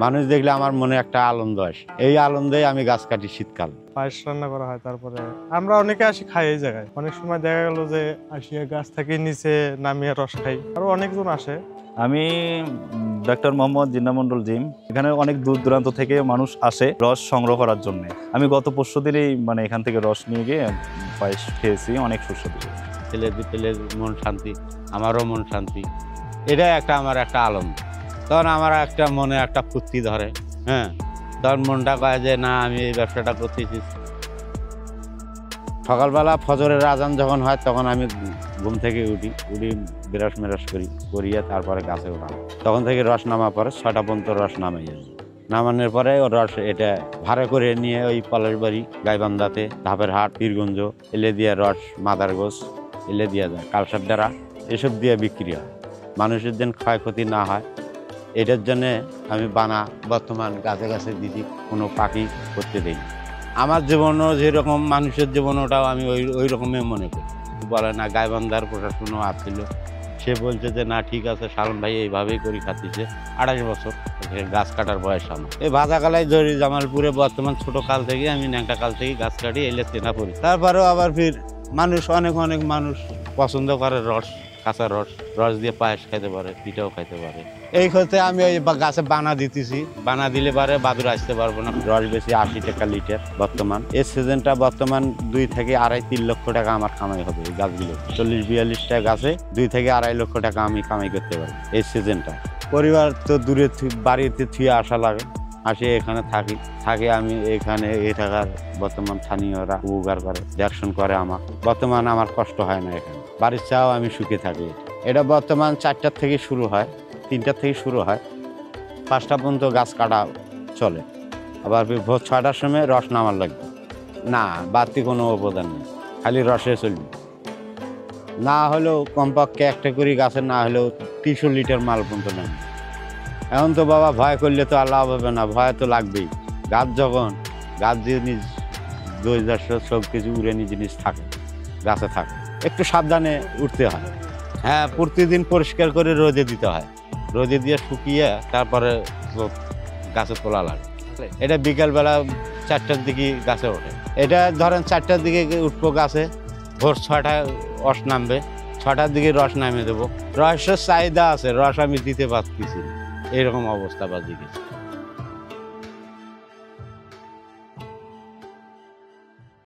মানুষ দেখলে আমার মনে একটা আনন্দ আসে। এই আনন্দেই আমি গাছ কাটি শীতকাল। পায়েস রান্না করা হয়, তারপরে আমরা অনেকে আসি খাই এই জায়গায়। অনেক সময় দেখা গেল যে আসিয়া গাছ থেকে নিচে নামিয়ে রস খাই, আরো অনেকজন আসে। আমি ডাক্তার মোহাম্মদ জিন্না মন্ডল জিম। এখানে অনেক দূর দূরান্ত থেকে মানুষ আসে রস সংগ্রহ করার জন্য। আমি গত পরশু দিনই এখান থেকে রস নিয়ে গিয়ে পায়েস খেয়েছি, অনেক সুস্বাদু। পেলে মন শান্তি, আমারও মন শান্তি। এটা আমার একটা আনন্দ। তখন আমার একটা মনে একটা ফুর্তি ধরে। হ্যাঁ, তখন মনটা কয় যে না, আমি এই ব্যবসাটা করতেছি। সকালবেলা ফজরের আজান যখন হয় তখন আমি ঘুম থেকে উঠি বিরাস মেরাস করিয়ে তারপরে গাছে উঠাম। তখন থেকে রস নামা পরে 6টা পর্যন্ত রস নামাই যাবে। নামানোর পরে ও রস এটা ভাড়া করে নিয়ে ওই পলাশবাড়ি, গাইবান্ধাতে, ধাপের হাট, পীরগঞ্জ এলে দিয়ে রস, মাদারগোজ এলে দিয়ে যায়, কালসারডারা এসব দিয়ে বিক্রি হয়। মানুষের যেন ক্ষয়ক্ষতি না হয় এটার জন্যে আমি বানা বর্তমান গাছে গাছে দিদি, কোনো পাখি করতে দিই। আমার জীবনও যেরকম মানুষের জীবনটাও আমি ওই রকমই মনে করি। বলে না, গাইবান্ধার প্রশাসনও আসছিল, সে বলছে যে না ঠিক আছে, শালম ভাই এইভাবেই করি খাতিছে। 28 বছর গাছ কাটার বয়স আমার। এই ভাজাকালাই জরি জামালপুরে বর্তমান ছোট কাল থেকে আমি ন্যাংটা কাল থেকে গাছ কাটি এলে চেনা পড়ি। তারপরেও আবার ফির মানুষ অনেক মানুষ পছন্দ করে রস, কাঁচা রস দিয়ে পায়েস খাইতে পারে, পিঠাও খাইতে পারে। এই ক্ষেত্রে আমি ওই গাছে বানা দিতেছি। বানা দিলে পারে বাদুর আসতে পারবো না। রস বেশি 80 টাকা লিটার বর্তমান। এই সিজনটা বর্তমান 2 থেকে 2.5-3 লক্ষ টাকা আমার কামাই হবে। এই গাছগুলো 40-42টা গাছে 2 থেকে 2.5 লক্ষ টাকা আমি কামাই করতে পারবো এই সিজনটা। পরিবার তো দূরে বাড়িতে থুয়ে আসা লাগে, আসে এখানে থাকি আমি এখানে। এই টাকার বর্তমান স্থানীয়রা উপকার করে, দেখশন করে আমার। বর্তমান আমার কষ্ট হয় না এখানে, বাড়ির চাও আমি সুখে থাকি। এটা বর্তমান 4টার থেকে শুরু হয়, 3টার থেকে শুরু হয়, 5টা পর্যন্ত গাছ কাটা চলে। আবার ভোর 6টার সময় রস নামার লাগবে না, বাড়তি কোনো অবদান নেই, খালি রসে চলবে। না হলেও কমপক্ষে একটা করে গাছের না হলেও 300 লিটার মাল পর্যন্ত নেই। এখন তো বাবা ভয় করলে তো আর লাভ হবে না, ভয় তো লাগবেই। গাছ জিনিস 2000 সব কিছু উড়ানি জিনিস থাকে, গাছে থাকে, একটু সাবধানে উঠতে হয়। হ্যাঁ, প্রতিদিন পরিষ্কার করে রোদে দিতে হয়, রোদে দিয়ে শুকিয়ে তারপরে গাছে তোলা লাগে। এটা বিকালবেলা 4টার দিকে গাছে ওঠে। এটা ধরেন 4টার দিকে উঠবো গাছে, ভোর 6টায় রস নামবে, 6টার দিকে রস নামিয়ে দেবো। রসের চাহিদা আছে, রস আমি দিতে পারতেছি না, এরকম অবস্থা বাজে গেছে।